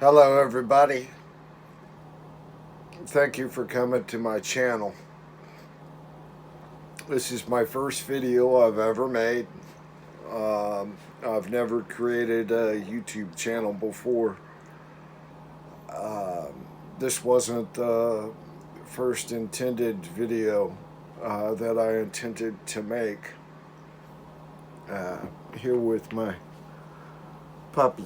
Hello everybody. Thank you for coming to my channel. This is my first video I've ever made. I've never created a YouTube channel before. This wasn't the first intended video that I intended to make. Here with my puppy.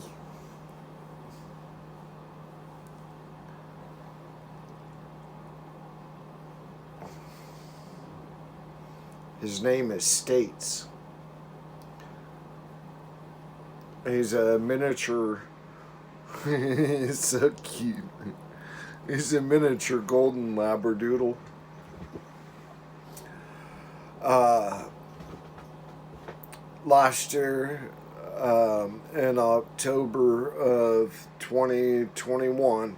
His name is States. He's a miniature. He's so cute. He's a miniature golden labradoodle. Last year, in October of 2021,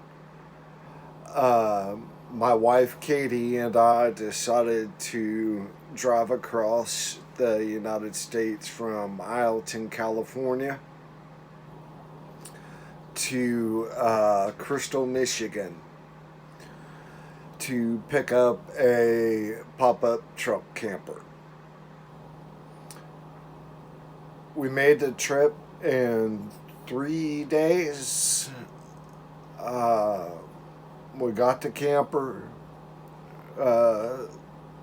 my wife Katie and I decided to drive across the United States from Ileton, California to Crystal, Michigan to pick up a pop-up truck camper. We made the trip in 3 days. We got the camper,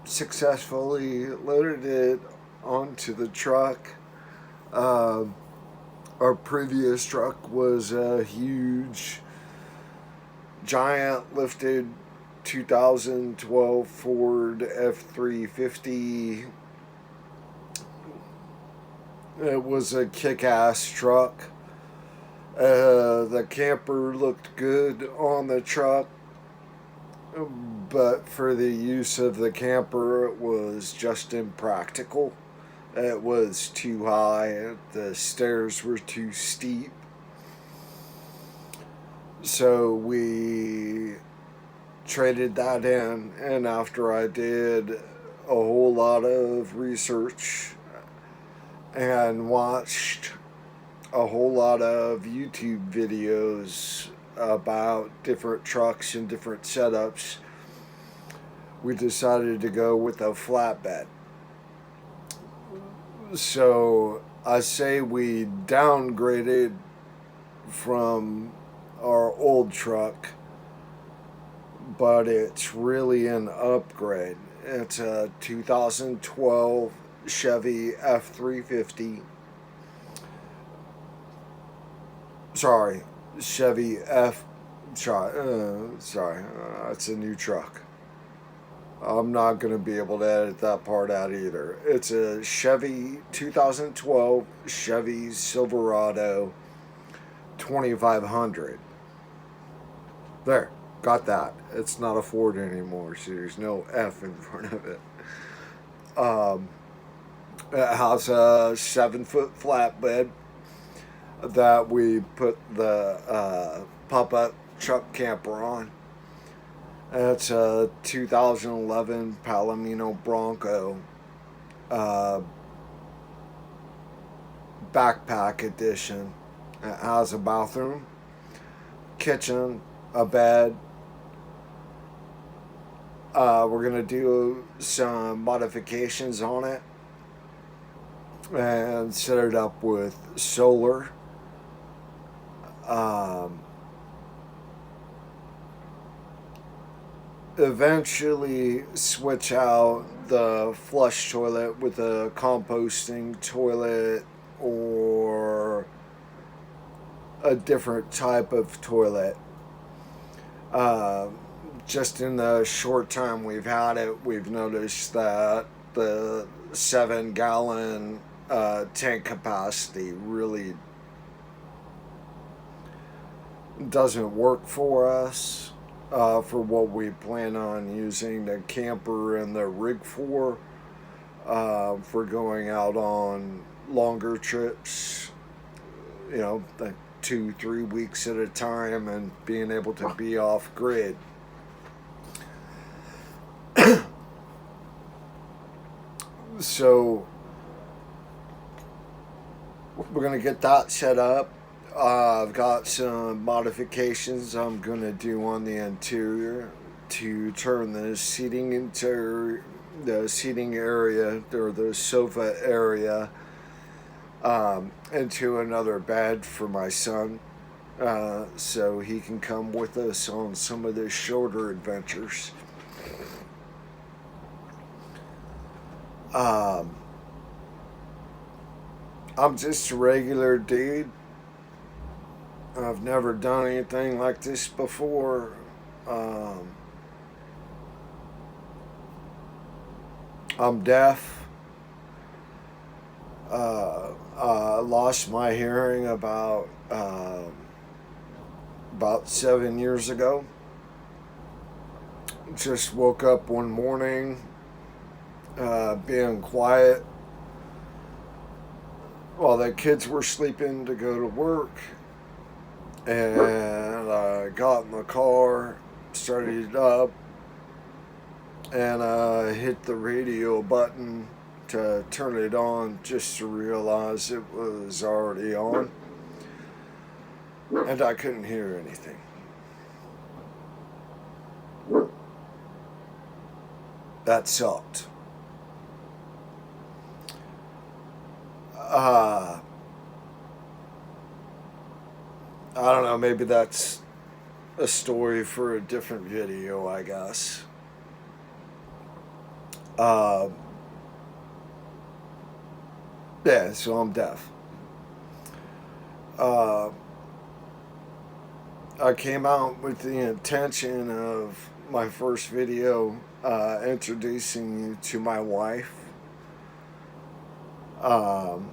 successfully loaded it onto the truck. Our previous truck was a huge, giant lifted 2012 Ford F-350. It was a kick-ass truck. The camper looked good on the truck, but for the use of the camper, it was just impractical. It was too high. The stairs were too steep. So we traded that in, and after I did a whole lot of research and watched a whole lot of YouTube videos about different trucks and different setups, we decided to go with a flatbed. So I say we downgraded from our old truck, but it's really an upgrade. It's a 2012 Chevy F-350. Chevy F. It's a new truck. I'm not going to be able to edit that part out either. It's a Chevy 2012 Chevy Silverado 2500. There, got that. It's not a Ford anymore, so there's no F in front of it. It has a 7-foot flatbed that we put the pop-up truck camper on. It's a 2011 Palomino Bronco backpack edition. It has a bathroom, kitchen, a bed. We're going to do some modifications on it and set it up with solar. Eventually switch out the flush toilet with a composting toilet or a different type of toilet. Just in the short time we've had it, we've noticed that the 7-gallon tank capacity really doesn't work for us. For what we plan on using the camper and the rig for going out on longer trips, like 2-3 weeks at a time, and being able to be off grid. So we're going to get that set up. I've got some modifications I'm going to do on the interior to turn the seating area or the sofa area into another bed for my son, so he can come with us on some of the shorter adventures. Um, I'm just a regular dude. I've never done anything like this before. Um, I'm deaf. I lost my hearing about 7 years ago. Just woke up one morning, being quiet while the kids were sleeping to go to work, and I got in the car, started it up, and I hit the radio button to turn it on just to realize it was already on, and I couldn't hear anything. That sucked. Uh, I don't know, maybe that's a story for a different video, I guess. Uh, yeah, so I'm deaf. Uh, I came out with the intention of my first video introducing you to my wife. Um,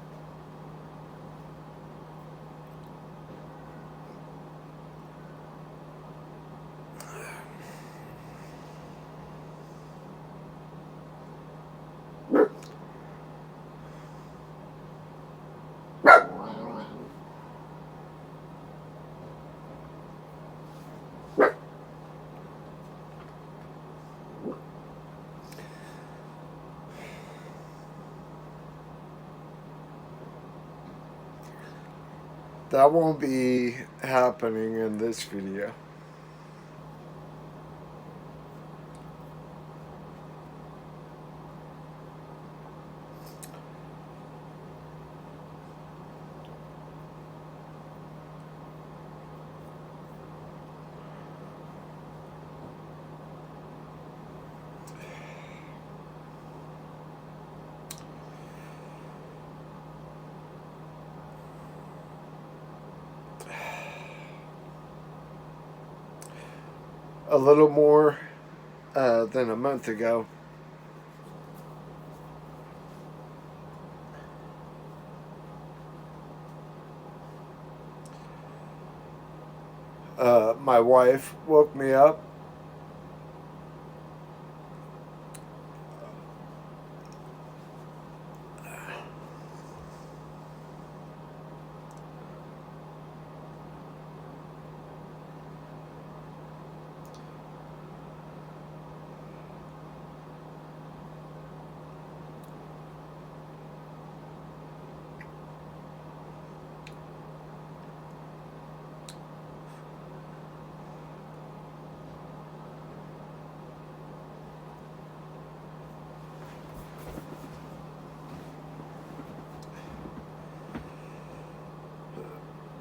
that won't be happening in this video. A little more than a month ago, my wife woke me up.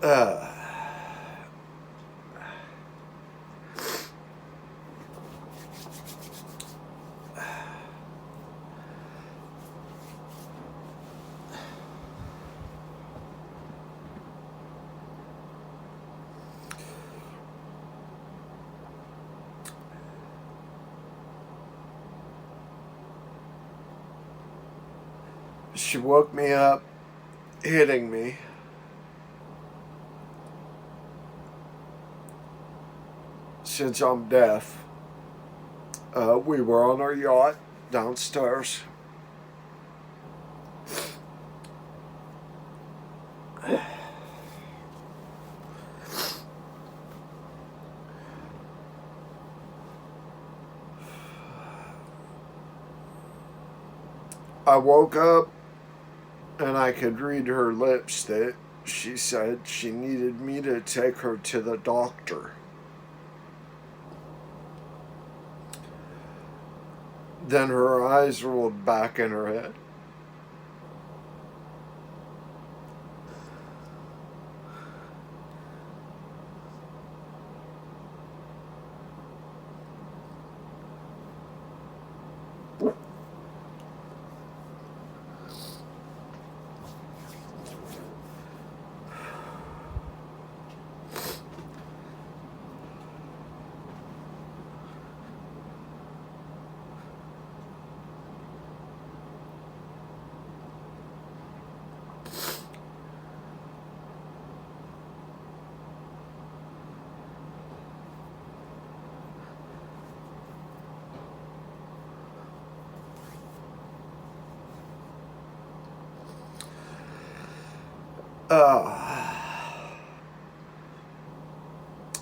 Uh, she woke me up hitting me. Since I'm deaf, we were on our yacht downstairs. I woke up and I could read her lipstick She said she needed me to take her to the doctor. Then her eyes rolled back in her head.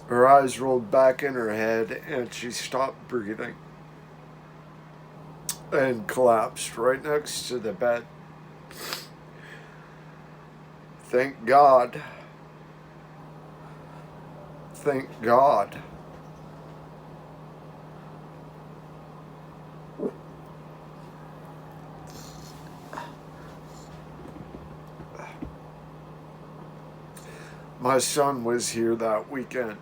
Her eyes rolled back in her head and she stopped breathing and collapsed right next to the bed. Thank God. Thank God. My son was here that weekend.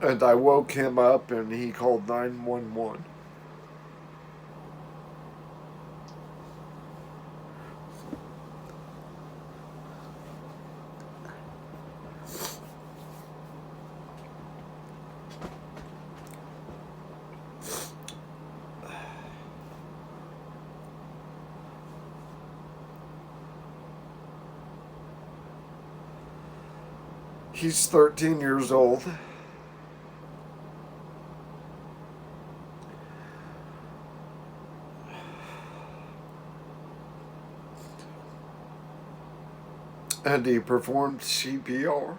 And I woke him up and he called 911. He's 13 years old. And he performed CPR.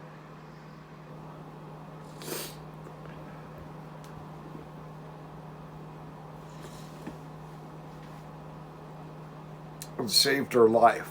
And saved her life.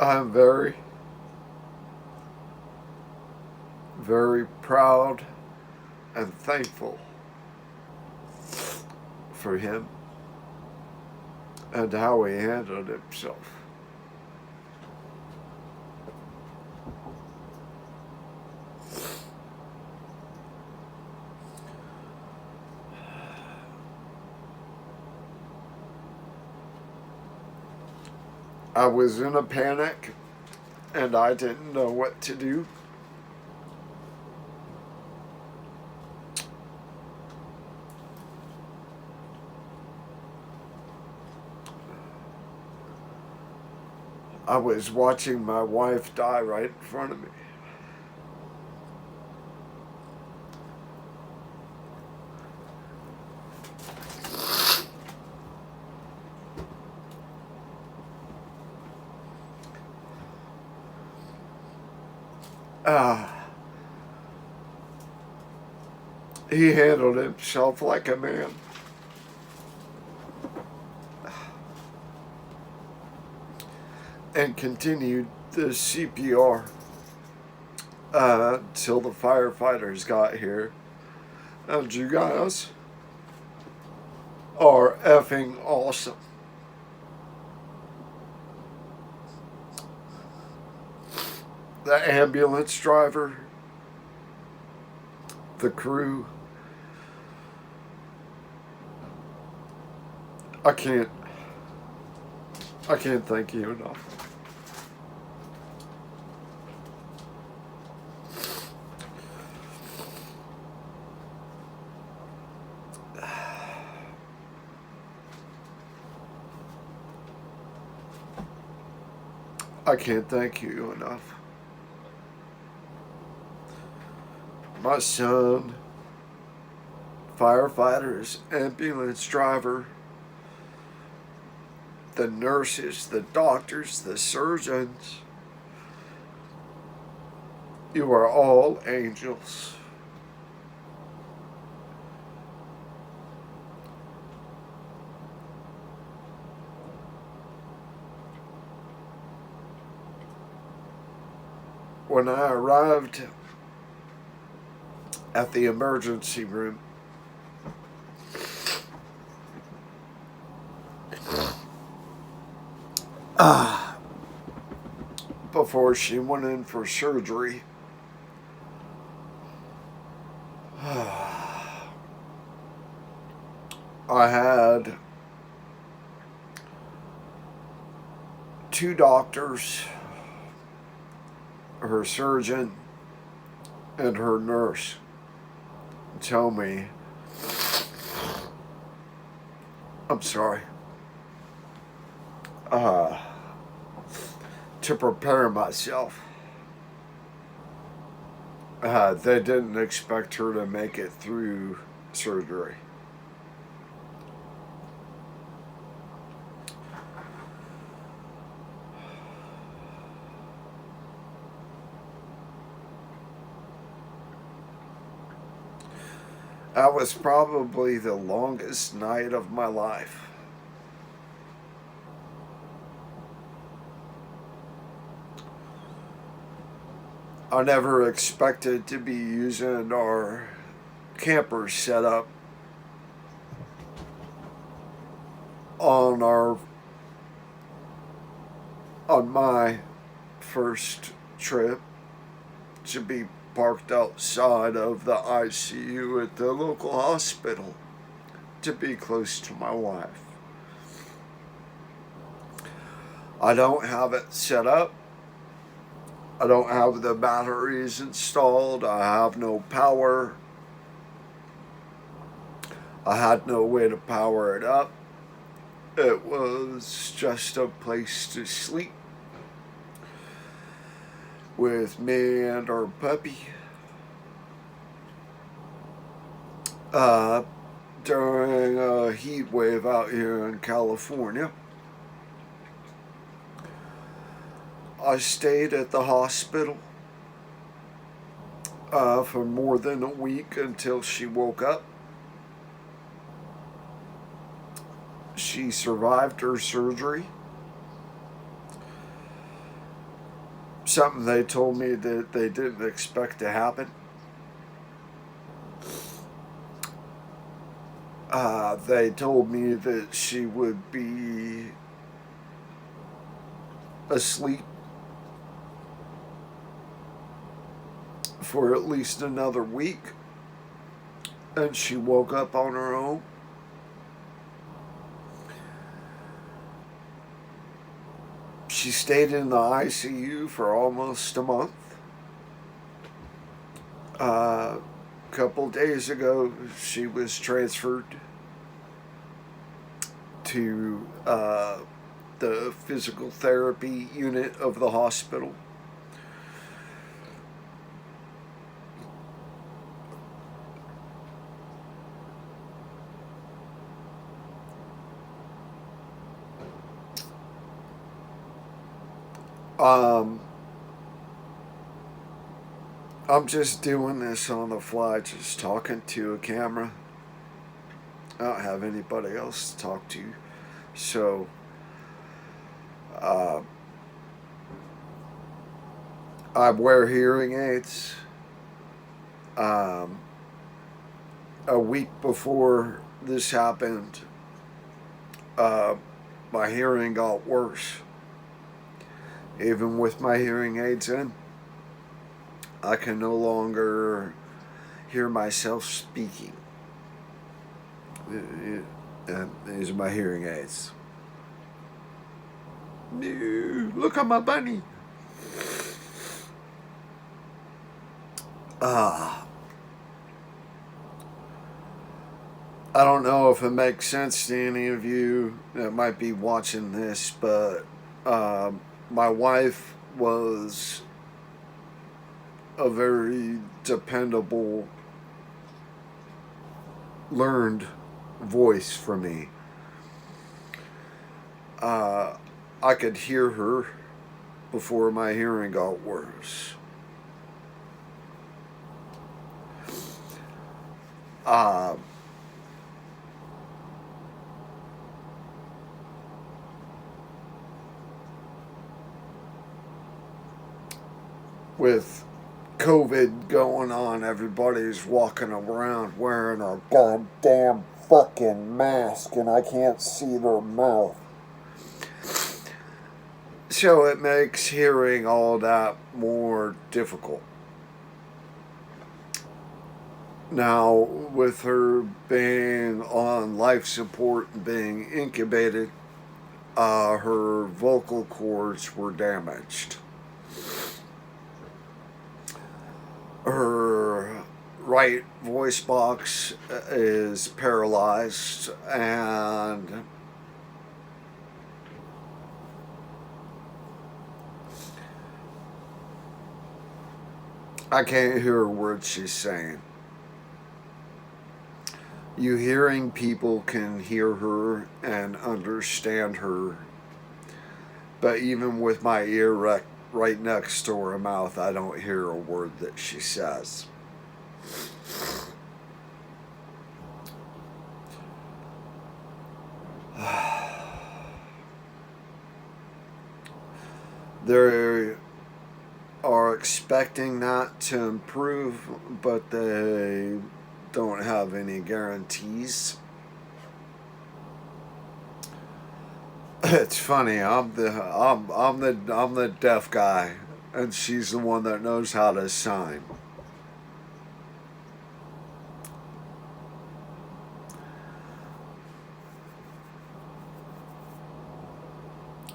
I'm very, very proud and thankful for him and how he handled himself. I was in a panic and I didn't know what to do. I was watching my wife die right in front of me. He handled himself like a man. And continued the CPR till the firefighters got here. And you guys are effing awesome. The ambulance driver, the crew, I can't thank you enough. I can't thank you enough. My son, firefighters, ambulance driver, the nurses, the doctors, the surgeons, you are all angels. When I arrived at the emergency room, before she went in for surgery, I had two doctors, her surgeon, and her nurse tell me, I'm sorry, to prepare myself. They didn't expect her to make it through surgery. That was probably the longest night of my life. I never expected to be using our camper setup on our on my first trip, to be parked outside of the ICU at the local hospital, to be close to my wife. I don't have it set up. I don't have the batteries installed. I have no power. I had no way to power it up. It was just a place to sleep with me and our puppy. During a heat wave out here in California, I stayed at the hospital for more than a week until she woke up. She survived her surgery. Something they told me that they didn't expect to happen. They told me that she would be asleep for at least another week, and she woke up on her own. She stayed in the ICU for almost a month. A couple days ago, she was transferred to the physical therapy unit of the hospital. I'm just doing this on the fly, just talking to a camera. I don't have anybody else to talk to. So, I wear hearing aids. A week before this happened, my hearing got worse. Even with my hearing aids in, I can no longer hear myself speaking. These are my hearing aids. Look at my bunny. I don't know if it makes sense to any of you that might be watching this, but my wife was a very dependable, learned voice for me. I could hear her before my hearing got worse. Uh, with COVID going on, everybody's walking around wearing a goddamn fucking mask and I can't see their mouth. So it makes hearing all that more difficult. Now, with her being on life support and being incubated, her vocal cords were damaged. Her right voice box is paralyzed, and I can't hear a word she's saying. You hearing people can hear her and understand her, but even with my ear right next to her mouth, I don't hear a word that she says. They are expecting that to improve, but they don't have any guarantees. It's funny. I'm the deaf guy, and she's the one that knows how to sign.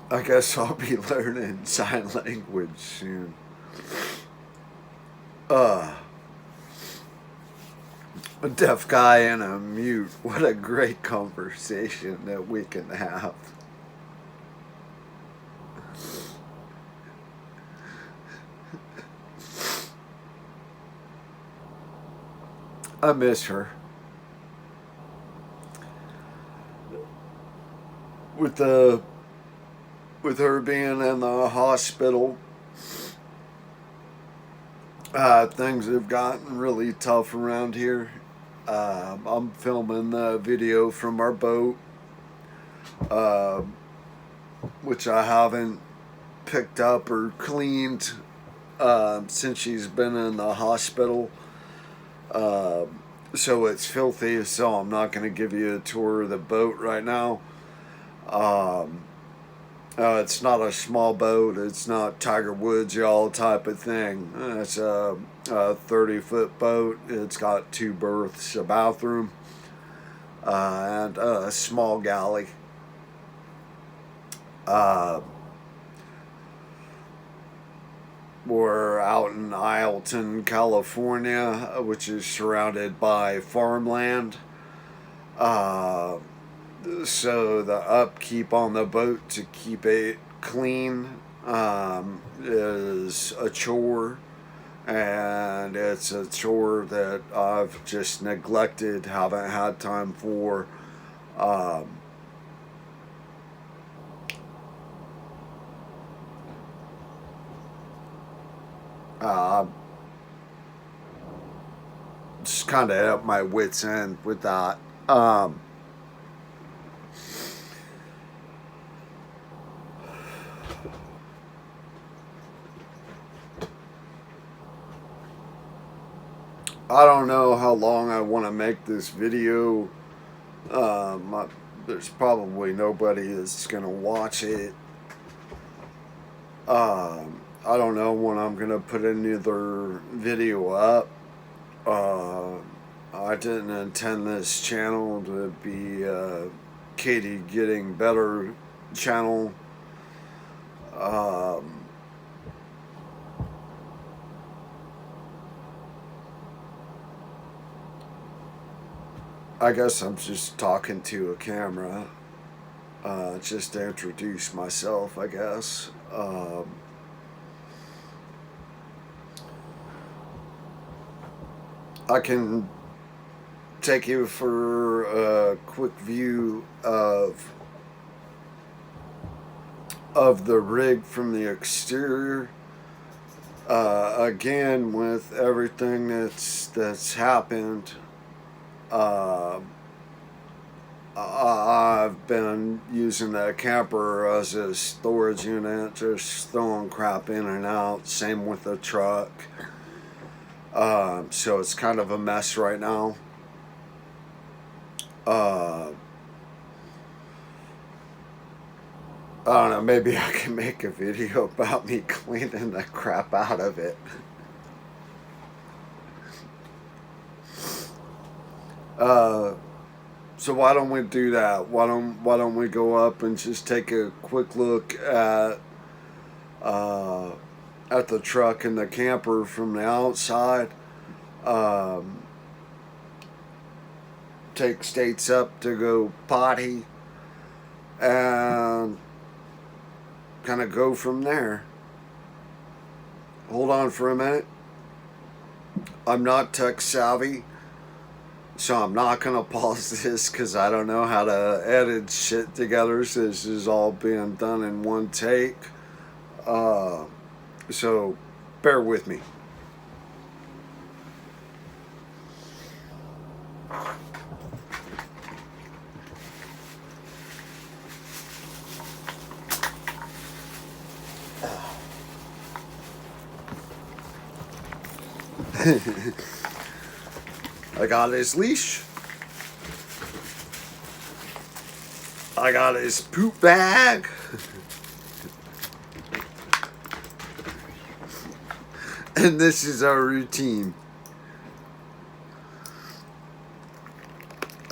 I guess I'll be learning sign language soon. A deaf guy and a mute. What a great conversation that we can have. I miss her. With her being in the hospital, things have gotten really tough around here. I'm filming the video from our boat, uh, which I haven't picked up or cleaned since she's been in the hospital. So it's filthy, so I'm not going to give you a tour of the boat right now. It's not a small boat. It's not Tiger Woods, y'all type of thing. It's a 30-foot boat. It's got 2 berths, a bathroom, and a small galley. We're out in Isleton, California, which is surrounded by farmland. So the upkeep on the boat to keep it clean is a chore, and it's a chore that I've just neglected, haven't had time for. Um, uh, just kind of at my wits' end with that. I don't know how long I want to make this video. There's probably nobody that's going to watch it. I don't know when I'm going to put another video up. I didn't intend this channel to be Katie Getting Better channel. I guess I'm just talking to a camera. just to introduce myself, I guess. I can take you for a quick view of the rig from the exterior. Again, with everything that's happened, uh, I've been using that camper as a storage unit, just throwing crap in and out. Same with the truck. So it's kind of a mess right now. I don't know, maybe I can make a video about me cleaning the crap out of it. So why don't we do that? Why don't we go up and just take a quick look at the truck and the camper from the outside? Take States up to go potty and kind of go from there. Hold on for a minute. I'm not tech savvy, so I'm not going to pause this because I don't know how to edit shit together. So this is all being done in one take. So bear with me. I got his leash. I got his poop bag. And this is our routine.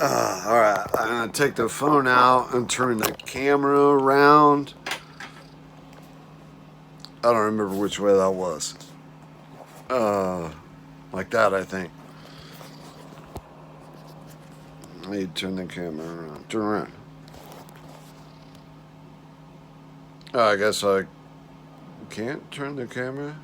Alright, I'm going to take the phone out and turn the camera around. I don't remember which way that was. Like that, I think. I need to turn the camera around. Turn around. I guess I can't turn the camera.